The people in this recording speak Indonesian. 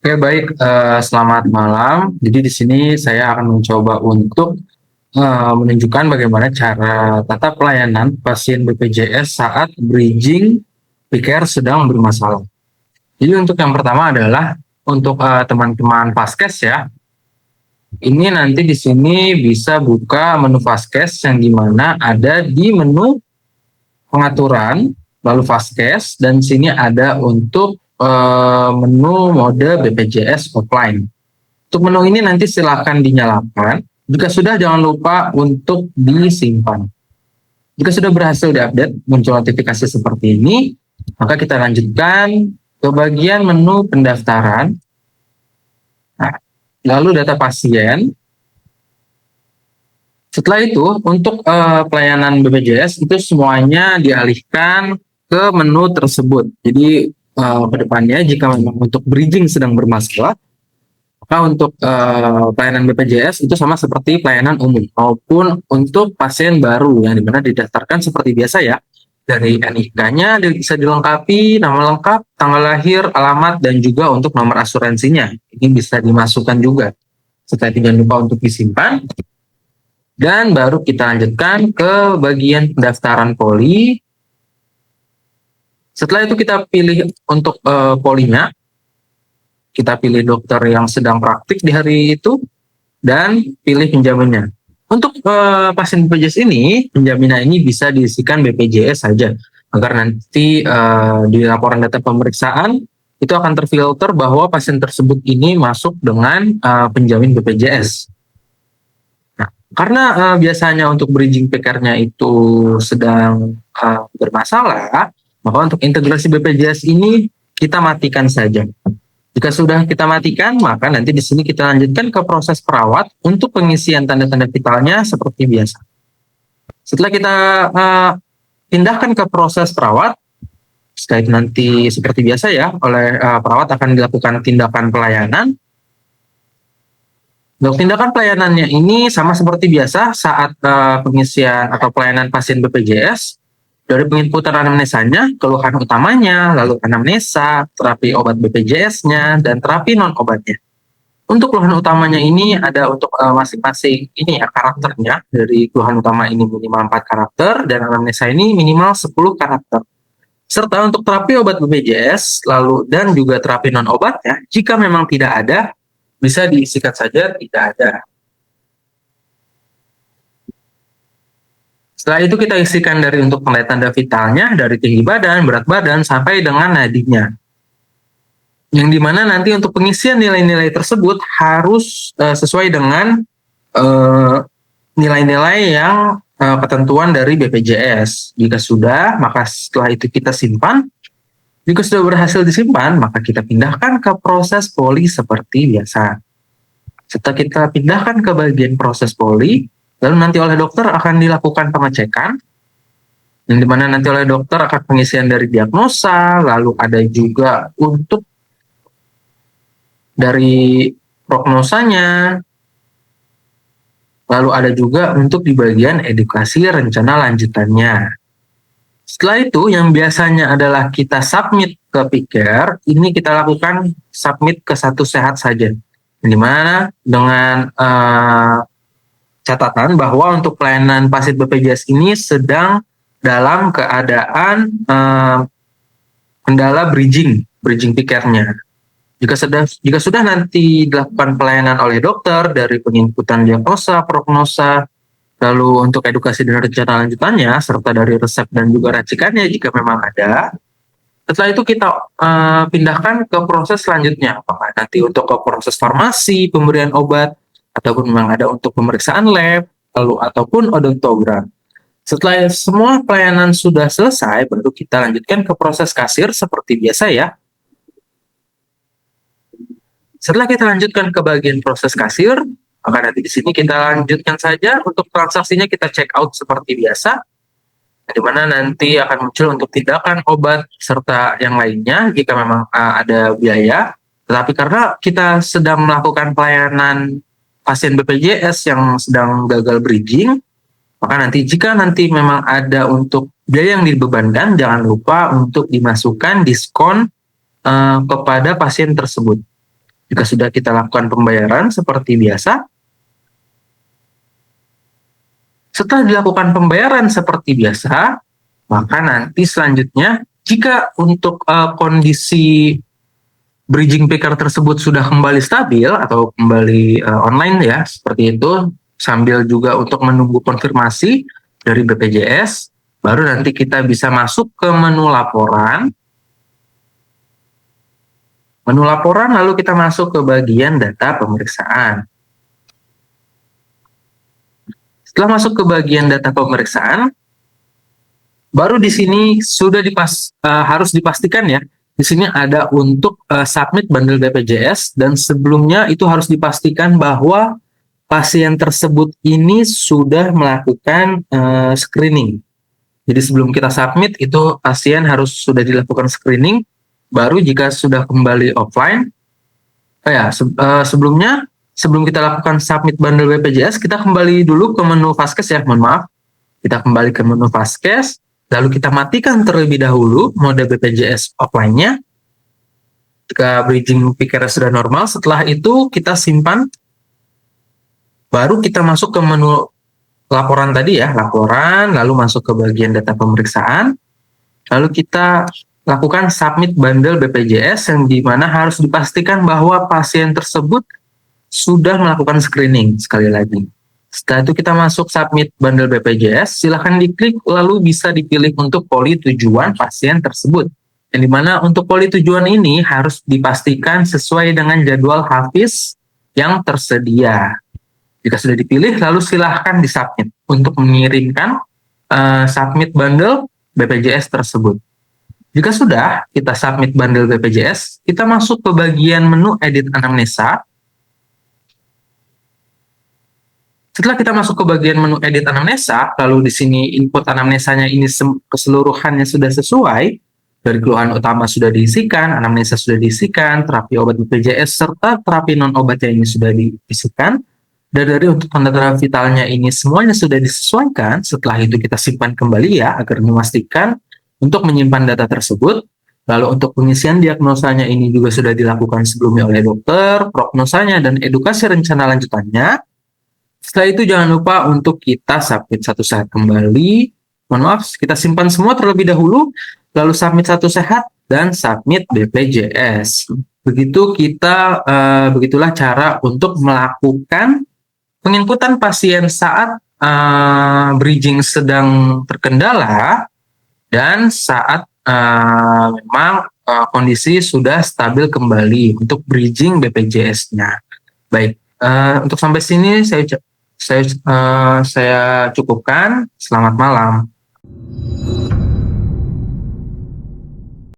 Oke, baik. Selamat malam. Jadi di sini saya akan mencoba untuk menunjukkan bagaimana cara tata pelayanan pasien BPJS saat bridging PCare sedang bermasalah. Jadi untuk yang pertama adalah untuk teman-teman Vaskes ya. Ini nanti di sini bisa buka menu Vaskes yang dimana ada di menu pengaturan, lalu Vaskes, dan di sini ada untuk menu mode BPJS offline. Untuk menu ini nanti silakan dinyalakan. Jika sudah, jangan lupa untuk disimpan. Jika sudah berhasil diupdate, muncul notifikasi seperti ini, maka kita lanjutkan ke bagian menu pendaftaran. Nah, lalu data pasien. Setelah itu, untuk pelayanan BPJS itu semuanya dialihkan ke menu tersebut. Jadi, ke depannya jika memang untuk bridging sedang bermasalah, maka untuk pelayanan BPJS itu sama seperti pelayanan umum maupun untuk pasien baru yang dimana didaftarkan seperti biasa ya. Dari NIK-nya bisa dilengkapi, nama lengkap, tanggal lahir, alamat, dan juga untuk nomor asuransinya. Ini bisa dimasukkan juga. Setelah itu jangan lupa untuk disimpan. Dan baru kita lanjutkan ke bagian pendaftaran poli. Setelah itu kita pilih untuk polinya. Kita pilih dokter yang sedang praktik di hari itu dan pilih penjaminnya. Untuk pasien BPJS ini, penjaminan ini bisa diisikan BPJS saja agar nanti di laporan data pemeriksaan itu akan terfilter bahwa pasien tersebut ini masuk dengan penjamin BPJS. Nah, karena biasanya untuk bridging PCare-nya itu sedang bermasalah, maka untuk integrasi BPJS ini kita matikan saja. Jika sudah kita matikan, maka nanti di sini kita lanjutkan ke proses perawat untuk pengisian tanda-tanda vitalnya seperti biasa. Setelah kita pindahkan ke proses perawat, setelah itu nanti seperti biasa ya, oleh perawat akan dilakukan tindakan pelayanan. Untuk tindakan pelayanannya ini sama seperti biasa saat pengisian atau pelayanan pasien BPJS. Dari penginputan anamnesanya, keluhan utamanya, lalu anamnesa, terapi obat BPJS-nya, dan terapi non-obatnya. Untuk keluhan utamanya ini ada untuk masing-masing ini ya karakternya. Dari keluhan utama ini minimal 4 karakter, dan anamnesa ini minimal 10 karakter. Serta untuk terapi obat BPJS, lalu dan juga terapi non-obatnya, jika memang tidak ada, bisa diisikan saja tidak ada. Setelah itu kita isikan dari untuk tanda vitalnya, dari tinggi badan, berat badan, sampai dengan nadinya. Yang dimana nanti untuk pengisian nilai-nilai tersebut harus sesuai dengan nilai-nilai yang ketentuan dari BPJS. Jika sudah, maka setelah itu kita simpan. Jika sudah berhasil disimpan, maka kita pindahkan ke proses poli seperti biasa. Setelah kita pindahkan ke bagian proses poli, lalu nanti oleh dokter akan dilakukan pengecekan, yang dimana nanti oleh dokter akan pengisian dari diagnosa, lalu ada juga untuk dari prognosanya, lalu ada juga untuk di bagian edukasi rencana lanjutannya. Setelah itu yang biasanya adalah kita submit ke PCare, ini kita lakukan submit ke Satu Sehat saja, yang dimana dengan catatan bahwa untuk pelayanan pasien BPJS ini sedang dalam keadaan kendala bridging PCare-nya. Jika sudah nanti dilakukan pelayanan oleh dokter dari penginputan diagnosa, prognosa, lalu untuk edukasi dan rencana lanjutannya, serta dari resep dan juga racikannya jika memang ada. Setelah itu kita pindahkan ke proses selanjutnya, apakah nanti untuk ke proses farmasi, pemberian obat, ataupun memang ada untuk pemeriksaan lab, lalu ataupun odontogram. Setelah semua pelayanan sudah selesai, baru kita lanjutkan ke proses kasir seperti biasa ya. Setelah kita lanjutkan ke bagian proses kasir, maka nanti di sini kita lanjutkan saja untuk transaksinya kita check out seperti biasa, di mana nanti akan muncul untuk tindakan obat serta yang lainnya jika memang ada biaya. Tetapi karena kita sedang melakukan pelayanan pasien BPJS yang sedang gagal bridging, maka jika nanti memang ada untuk biaya yang dibebankan, jangan lupa untuk dimasukkan diskon kepada pasien tersebut. Jika sudah kita lakukan pembayaran seperti biasa, setelah dilakukan pembayaran seperti biasa, maka nanti selanjutnya jika untuk kondisi bridging picker tersebut sudah kembali stabil atau kembali online ya, seperti itu, sambil juga untuk menunggu konfirmasi dari BPJS, baru nanti kita bisa masuk ke menu laporan. Menu laporan, lalu kita masuk ke bagian data pemeriksaan. Setelah masuk ke bagian data pemeriksaan, baru di sini sudah harus dipastikan ya, di sini ada untuk submit bundle BPJS, dan sebelumnya itu harus dipastikan bahwa pasien tersebut ini sudah melakukan screening. Jadi sebelum kita submit itu pasien harus sudah dilakukan screening. Baru jika sudah kembali offline, sebelumnya sebelum kita lakukan submit bundle BPJS, kita kembali dulu ke menu Vaskes ya, mohon maaf. Kita kembali ke menu Vaskes, lalu kita matikan terlebih dahulu mode BPJS offline-nya. Jika bridging picker sudah normal, setelah itu kita simpan. Baru kita masuk ke menu laporan tadi ya, laporan, lalu masuk ke bagian data pemeriksaan. Lalu kita lakukan submit bundle BPJS yang dimana harus dipastikan bahwa pasien tersebut sudah melakukan screening sekali lagi. Setelah itu kita masuk submit bundle BPJS, silahkan diklik lalu bisa dipilih untuk poli tujuan pasien tersebut. Yang dimana untuk poli tujuan ini harus dipastikan sesuai dengan jadwal Hafiz yang tersedia. Jika sudah dipilih, lalu silahkan disubmit untuk mengirimkan submit bundle BPJS tersebut. Jika sudah kita submit bundle BPJS, kita masuk ke bagian menu edit anamnesa. Setelah kita masuk ke bagian menu edit anamnesa, lalu di sini input anamnesanya ini keseluruhannya sudah sesuai, dari keluhan utama sudah diisikan, anamnesa sudah diisikan, terapi obat BPJS serta terapi non obatnya ini sudah diisikan. Dan dari untuk tanda-tanda vitalnya ini semuanya sudah disesuaikan. Setelah itu kita simpan kembali ya, agar memastikan untuk menyimpan data tersebut. Lalu untuk pengisian diagnosanya ini juga sudah dilakukan sebelumnya oleh dokter, prognosanya dan edukasi rencana lanjutannya. Setelah itu jangan lupa untuk kita submit satu sehat kembali. Mohon maaf, kita simpan semua terlebih dahulu, lalu submit satu sehat dan submit BPJS. Begitulah cara untuk melakukan penginputan pasien saat bridging sedang terkendala dan saat memang kondisi sudah stabil kembali untuk bridging BPJS-nya. Baik, untuk sampai sini saya cukupkan. Selamat malam.